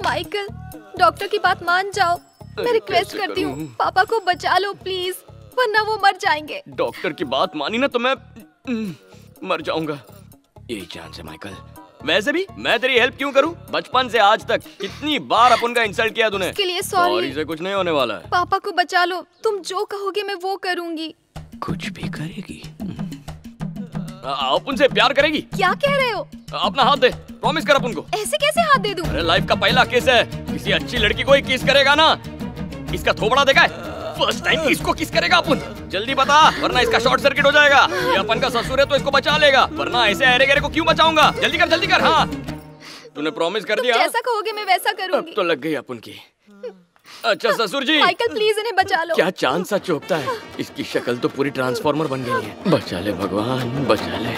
Michael, doctor की बात मान जाओ। मैं रिक्वेस्ट करती हूँ, पापा को बचा लो प्लीज, वरना वो मर जाएंगे। डॉक्टर की बात मानी ना तो मैं मर जाऊंगा। यही चांस है माइकल। वैसे भी मैं तेरी हेल्प क्यों करूं? बचपन से आज तक कितनी बार अपन का इंसल्ट किया तूने। इसके लिए सॉरी से कुछ नहीं होने वाला है। पापा को बचा लो, तुम जो कहोगे मैं वो करूंगी। कुछ भी करेगी? अपन से प्यार करेगी? क्या कह रहे हो? अपना हाथ दे, प्रॉमिस कर अपन को। ऐसे कैसे हाथ दे दूं? अरे लाइफ का पहला किस है, किसी अच्छी लड़की को ही किस करेगा ना। इसका थोबड़ा देखा है? फर्स्ट टाइम इसको किस करेगा अपन? जल्दी बता, वरना इसका शॉर्ट सर्किट हो जाएगा। ये अपन का ससुर है तो इसको बचा लेगा, वरना ऐसे अरे गरे को क्यों बचाऊंगा? जल्दी कर जल्दी कर। हाँ तूने प्रॉमिस कर दिया। जैसा कहोगे मैं वैसा करूंगी। अब तो लग गई अपन की। अच्छा ससुर जी, माइकल प्लीज इन्हें बचा लो। क्या चांद सा चौकता है। इसकी शक्ल तो पूरी ट्रांसफॉर्मर बन गई है। बचा ले भगवान, बचा ले।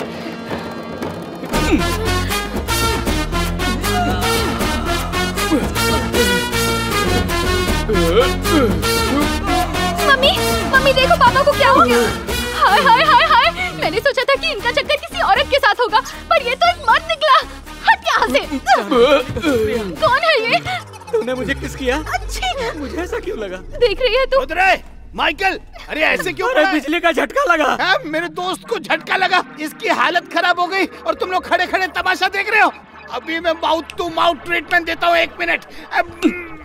मम्मी देखो पापा को क्या हो गया। हाय हाय हाय हाय, मैंने सोचा था कि इनका चक्कर किसी औरत के साथ होगा, पर ये तो एक मर्द निकला। हट यहाँ से। कौन है ये? तूने मुझे किस किया? अच्छी। मुझे ऐसा क्यों लगा? देख रही है तू? माइकल, अरे ऐसे क्यों? अरे बिजली का झटका लगा। मेरे दोस्त को झटका लगा, इसकी हालत खराब हो गई और तुम लोग खड़े खड़े तमाशा देख रहे हो। अभी मैं माउथ टू माउथ ट्रीटमेंट देता हूँ, 1 मिनट।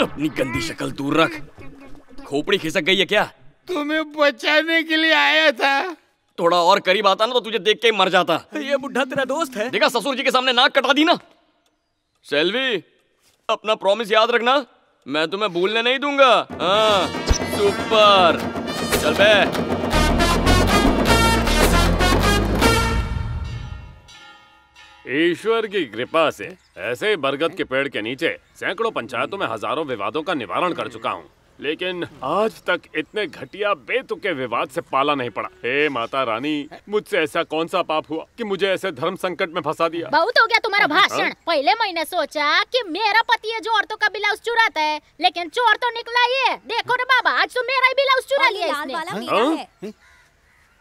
अपनी गंदी शक्ल दूर रख। खोपड़ी खिसक गई है क्या? तुम्हें बचाने के लिए आया था। थोड़ा और करीब आता ना तो तुझे देख के ही मर जाता। ये बुढ़ा तेरा दोस्त है? देखा ससुर जी के सामने नाक कटा दी ना। सेल्वी, अपना प्रॉमिस याद रखना, मैं तुम्हें भूलने नहीं दूंगा। हाँ सुपर, चल बे। ईश्वर की कृपा से ऐसे ही बरगद के पेड़ के नीचे सैकड़ों पंचायतों में हजारों विवादों का निवारण कर चुका हूँ, लेकिन आज तक इतने घटिया बेतुके विवाद से पाला नहीं पड़ा। हे माता रानी, मुझसे ऐसा कौन सा पाप हुआ कि मुझे ऐसे धर्म संकट में फंसा दिया? बहुत हो गया तुम्हारा भाषण। पहले मैंने सोचा कि मेरा पति है जो औरतों का ब्लाउज चुराता है, लेकिन चोर तो निकला ये। देखो रे बाबा, आज तो मेरा ही ब्लाउज चुरा लिया इसने।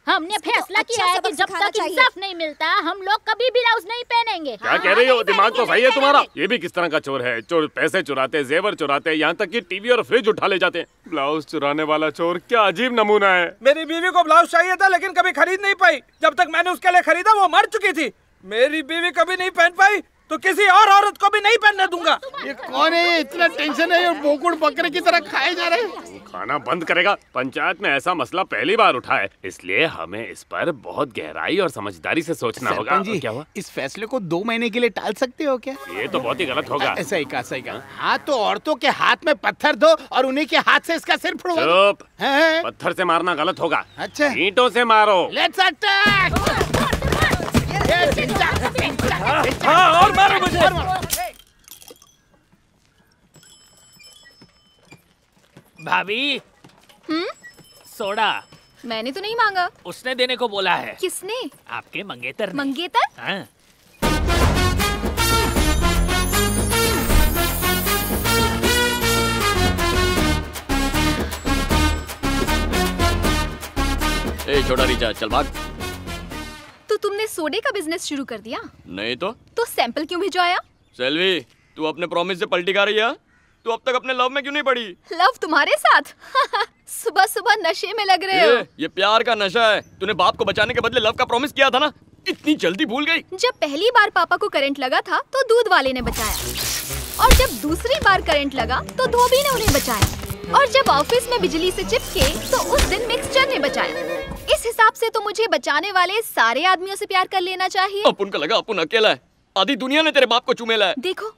हमने फैसला किया है कि जब तक इंसाफ नहीं मिलता हम लोग कभी ब्लाउज नहीं पहनेंगे। क्या कह रही हो? दिमाग तो सही है तुम्हारा। ये भी किस तरह का चोर है? चोर पैसे चुराते, जेवर चुराते, यहाँ तक कि टीवी और फ्रिज उठा ले जाते हैं। ब्लाउज चुराने वाला चोर क्या अजीब नमूना है। मेरी बीवी को ब्लाउज चाहिए था लेकिन कभी खरीद नहीं पाई। जब तक मैंने उसके लिए खरीदा वो मर चुकी थी। मेरी बीवी कभी नहीं पहन पाई तो किसी और औरत को भी नहीं पहनने दूंगा। ये कौन है? इतना टेंशन है और बोकुड़ बकरे की तरह खाए जा रहे हैं। खाना बंद करेगा? पंचायत में ऐसा मसला पहली बार उठा है, इसलिए हमें इस पर बहुत गहराई और समझदारी से सोचना होगा। जी, क्या हुआ? इस फैसले को 2 महीने के लिए टाल सकते हो क्या? ये तो बहुत ही गलत होगा। सही कहा, सही कहा। हाँ तो औरतों के हाथ में पत्थर दो और उन्हीं के हाथ से इसका सिर फोड़ो। चुप। पत्थर से मारना गलत होगा। अच्छा, ईंटों से मारो। Let's attack. और मारो मुझे। भाभी, सोडा। मैंने तो नहीं मांगा। उसने देने को बोला है। किसने? आपके मंगेतर ने। मंगेतर? हाँ। ए छोटा रिचार्ज, चल भाग। तो तुमने सोडे का बिजनेस शुरू कर दिया? नहीं तो सैंपल क्यों भिजवाया? सेल्वी, तू अपने प्रॉमिस से पलटी खा रही है? तू अब तक अपने लव में क्यों नहीं पड़ी? लव तुम्हारे साथ? सुबह सुबह नशे में लग रहे हो। ये प्यार का नशा है। तूने बाप को बचाने के बदले लव का प्रॉमिस किया था ना, इतनी जल्दी भूल गई? जब पहली बार पापा को करंट लगा था तो दूध वाले ने बचाया, और जब दूसरी बार करंट लगा तो धोबी ने उन्हें बचाया, और जब ऑफिस में बिजली से चिपके तो उस दिन मिक्सचर ने बचाया। इस हिसाब से तो मुझे बचाने वाले सारे आदमियों से प्यार कर लेना चाहिए। अपन को लगा अपन अकेला है, आधी दुनिया ने तेरे बाप को चुमेला है। देखो,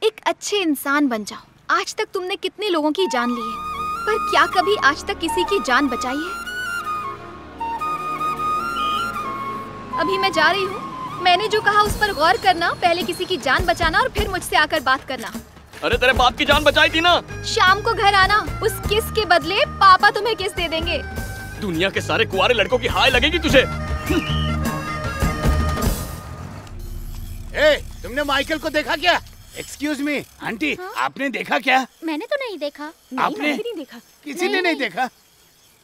एक अच्छे इंसान बन जाओ। आज तक तुमने कितने लोगों की जान ली है, पर क्या कभी आज तक किसी की जान बचाई है? अभी मैं जा रही हूँ। मैंने जो कहा उस पर गौर करना। पहले किसी की जान बचाना और फिर मुझसे आकर बात करना। अरे तेरे बाप की जान बचाई थी ना। शाम को घर आना, उस किस के बदले पापा तुम्हें किस दे देंगे। दुनिया के सारे कुंवारे लड़कों की हाय लगेगी तुझे। तुमने माइकल को देखा क्या? एक्सक्यूज मी आंटी, आपने देखा क्या? मैंने तो नहीं देखा। आपने? नहीं देखा। किसी ने नहीं देखा?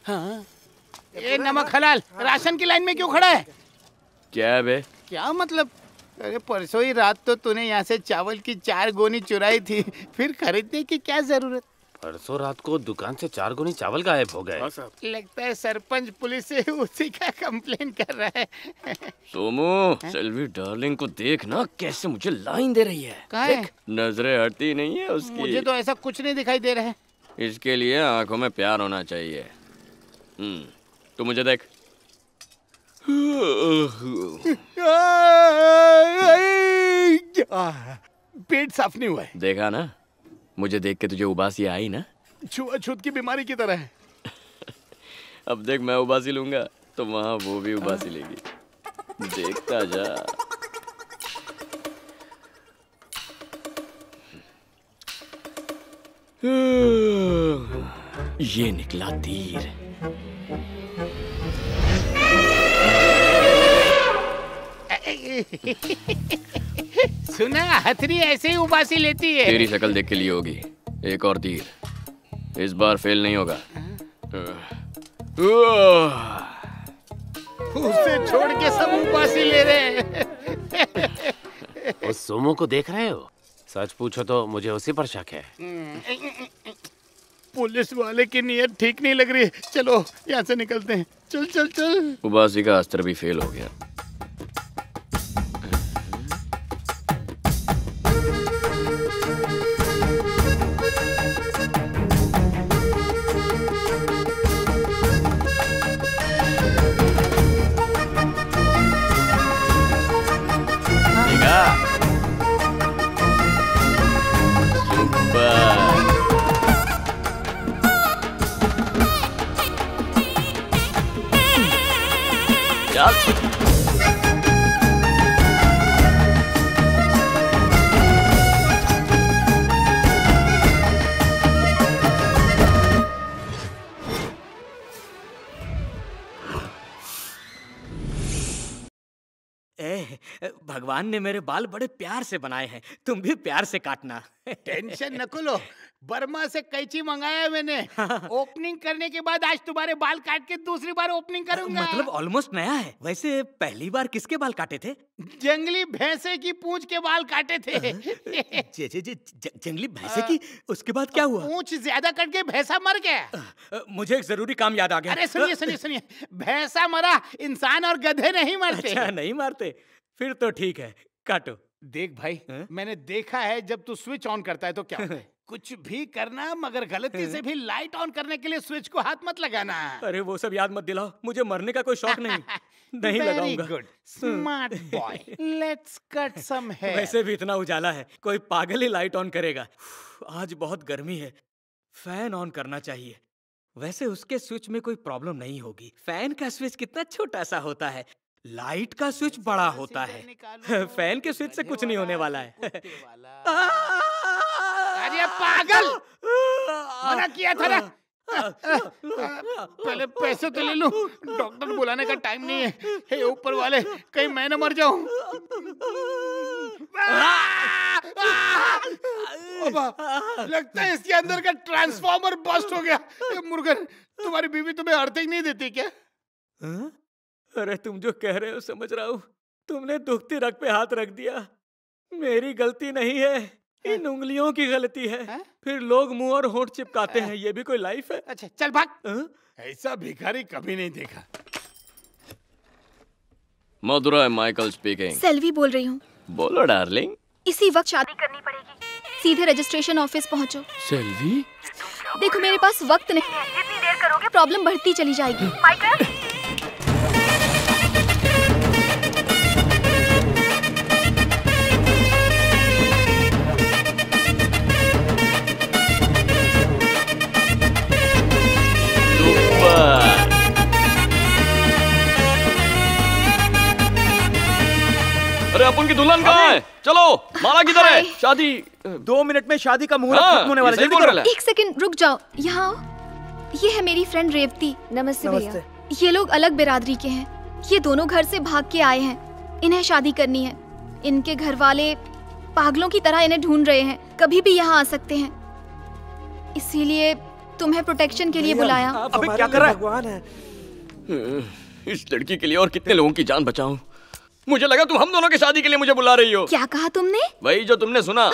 हाँ। ये नमक हलाल राशन की लाइन में क्यों खड़ा है? क्या है बे? क्या मतलब? अरे परसों ही रात तो तूने यहाँ से चावल की 4 गोनी चुराई थी, फिर खरीदने की क्या जरूरत? परसों रात को दुकान से 4 गोनी चावल गायब हो गए। लगता है सरपंच पुलिस से उसी का कंप्लेन कर रहा है। सोमू, सेल्वी डार्लिंग को देख ना कैसे मुझे लाइन दे रही है। कहाँ है? नजरें हटती नहीं है उसकी। मुझे तो ऐसा कुछ नहीं दिखाई दे रहा है। इसके लिए आंखों में प्यार होना चाहिए। तू मुझे देख। पेट साफ नहीं हुआ है। देखा ना, मुझे देख के तुझे उबासी आई ना? छुआछूत की बीमारी की तरह है। अब देख, मैं उबासी लूंगा तो वहां वो भी उबासी लेगी। देखता जा। ये निकला तीर। सुना, हथनी ऐसे ही उबासी लेती है। तेरी शक्ल देख के लिए होगी। एक और तीर, इस बार फेल नहीं होगा। उसे छोड़ के सब उबासी ले रहे हैं। उस सोमो को देख रहे हो? सच पूछो तो मुझे उसी पर शक है। पुलिस वाले की नीयत ठीक नहीं लग रही है। चलो यहाँ से निकलते हैं। चल चल चल। उबासी का अस्त्र भी फेल हो गया। भगवान ने मेरे बाल बड़े प्यार से बनाए हैं, तुम भी प्यार से काटना। टेंशन न लो, बर्मा से कैंची मंगाया मैंने। ओपनिंग करने के बाद आज तुम्हारे बाल काट के दूसरी बार ओपनिंग करूंगा। मतलब ऑलमोस्ट नया है। वैसे पहली बार किसके बाल काटे थे? जंगली भैंसे की पूंछ के बाल काटे थे। जंगली भैंसे की? उसके बाद क्या हुआ? पूंछ ज्यादा कट के भैंसा मर गया। मुझे एक जरूरी काम याद आ गया। अरे सुनिए सुनिए सुनिए, भैंसा मरा, इंसान और गधे नहीं मरते। अच्छा, नहीं मारते? फिर तो ठीक है, काटो। देख भाई, मैंने देखा है जब तू स्विच ऑन करता है तो क्या होता है। कुछ भी करना, मगर गलती से भी लाइट ऑन करने के लिए स्विच को हाथ मत लगाना। अरे वो सब याद मत दिलाओ, मुझे मरने का कोई शौक नहीं। नहीं लगाऊंगा। Good, smart boy. Let's cut some hair. वैसे भी इतना उजाला है, कोई पागल ही लाइट ऑन करेगा। आज बहुत गर्मी है, फैन ऑन करना चाहिए। वैसे उसके स्विच में कोई प्रॉब्लम नहीं होगी। फैन का स्विच कितना छोटा सा होता है, लाइट का स्विच बड़ा होता है। फैन के स्विच से कुछ नहीं होने वाला है। अरे पागल, मना किया था ना। पहले पैसे तो ले लूं, डॉक्टर बुलाने का टाइम नहीं है। हे ऊपर वाले, कहीं मैं न मर जाऊं। लगता है इसके अंदर का ट्रांसफार्मर बस्ट हो गया। मुर्गन, तुम्हारी बीवी तुम्हें अर्थिंग नहीं देती क्या? अरे तुम जो कह रहे हो समझ रहा हूँ। तुमने दुखती रग पे हाथ रख दिया। मेरी गलती नहीं है, इन उंगलियों की गलती है। फिर लोग मुंह और होंठ चिपकाते हैं, ये भी कोई लाइफ है? अच्छा चल भाग। ऐसा भिखारी कभी नहीं देखा। मधुरा माइकल स्पीकिंग। सेल्वी बोल रही हूँ। बोलो डार्लिंग। इसी वक्त शादी करनी पड़ेगी। सीधे रजिस्ट्रेशन ऑफिस पहुँचो। सेल्वी, देखो मेरे पास वक्त नहीं है, जितनी देर करोगे प्रॉब्लम बढ़ती चली जाएगी। माइकल, अरे अपन की दुल्हन कहाँ है? चलो, माला किधर है? शादी 2 मिनट में शादी का मुहूर्त खत्म होने वाला है। जल्दी करो। एक सेकंड रुक जाओ, यहाँ आओ। ये है मेरी फ्रेंड रेवती। नमस्ते भैया। ये लोग अलग बिरादरी के हैं। ये दोनों घर से भाग के आए हैं। इन्हें शादी करनी है। इनके घर वाले पागलों की तरह इन्हें ढूंढ रहे हैं, कभी भी यहाँ आ सकते हैं। इसीलिए तुम्हें प्रोटेक्शन के लिए बुलाया। अबे क्या कर रहा है? इस लड़की के लिए और कितने लोगों की जान बचाऊं? मुझे लगा तुम हम दोनों की शादी के लिए मुझे बुला रही हो। क्या कहा तुमने? वही जो तुमने सुना।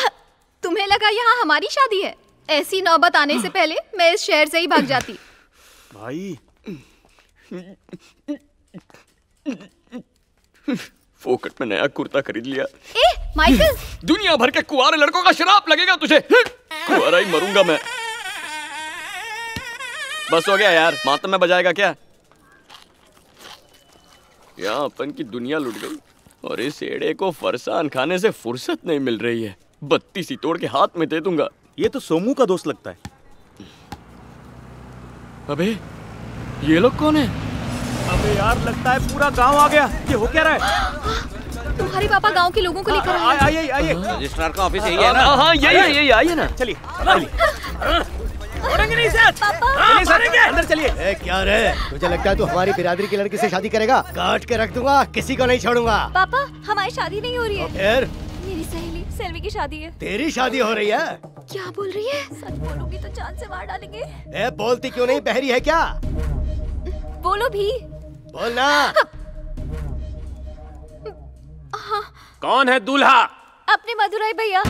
तुम्हें लगा यहाँ हमारी शादी है? ऐसी नौबत आने से पहले मैं इस शहर से ही भाग जाती। भाई फोकट में नया कुर्ता खरीद लिया। ए माइकल, दुनिया भर के कुंवारे लड़कों का श्राप लगेगा तुझे। कुंवारा ही मरूंगा मैं। बस हो गया यार, मातम में बजाएगा क्या? यहाँ अपन की दुनिया लुट गई और इस एड़े को फरसान खाने से फुर्सत नहीं मिल रही है। बत्ती सी तोड़ के हाथ में दे दूंगा। ये तो सोमू का दोस्त लगता है। अबे ये लोग कौन है? अबे यार लगता है पूरा गांव आ गया। ये हो क्या रहा है? तुम्हारे पापा गांव के लोगों को लेकर आए। आइए आइए। रजिस्ट्रार का ऑफिस यही है ना? हाँ यही आइए ना। चलिए छोड़ेंगे नहीं सर। चलिए सर अंदर चलिए। क्या रे, तुझे लगता है तू हमारी बिरादरी की लड़की से शादी करेगा? काट के रख दूंगा, किसी को नहीं छोड़ूंगा। पापा हमारी शादी नहीं हो रही है। फिर मेरी सहेली सेल्वी की शादी है। तेरी शादी हो रही है? क्या बोल रही है? सच बोलूंगी तो जान से मार डालेंगे। ए बोलती क्यों नहीं, बहरी है क्या? बोलो भी। बोलना। हाँ। कौन है दूल्हा? अपने मधुराई भैया।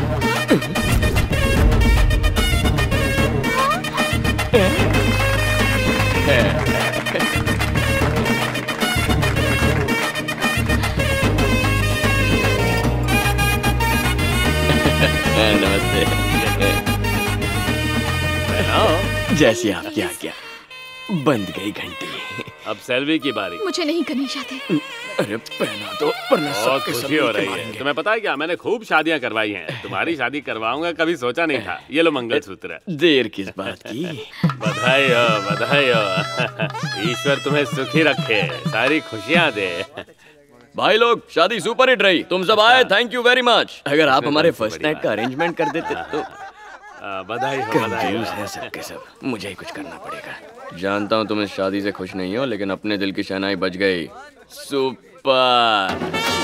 नमस्ते। जैसी आपकी आज्ञा। बंद गई घंटी। अब सेल्वी की बारी। मुझे नहीं करनी शादी। अरे पहना दो, वरना बहुत सबके सब खुशी हो मिलके रही है। मारेंगे। तुम्हें पता है क्या, मैंने खूब शादियां करवाई हैं। तुम्हारी शादी करवाऊंगा कभी सोचा नहीं था। ये लो मंगलसूत्र। देर किस बात की? बधाई हो, बधाई हो। ईश्वर तुम्हें सुखी रखे, सारी खुशियां दे। भाई लोग, शादी सुपर हिट रही। तुम सब आए, थैंक यू वेरी मच। अगर आप हमारे फर्स्ट नाइट का अरेंजमेंट कर देते तो। बधाई हो, बधाई हो। है सबके सब, मुझे ही कुछ करना पड़ेगा। जानता हूँ तुम इस शादी से खुश नहीं हो, लेकिन अपने दिल की शहनाई बज गई। सुपर।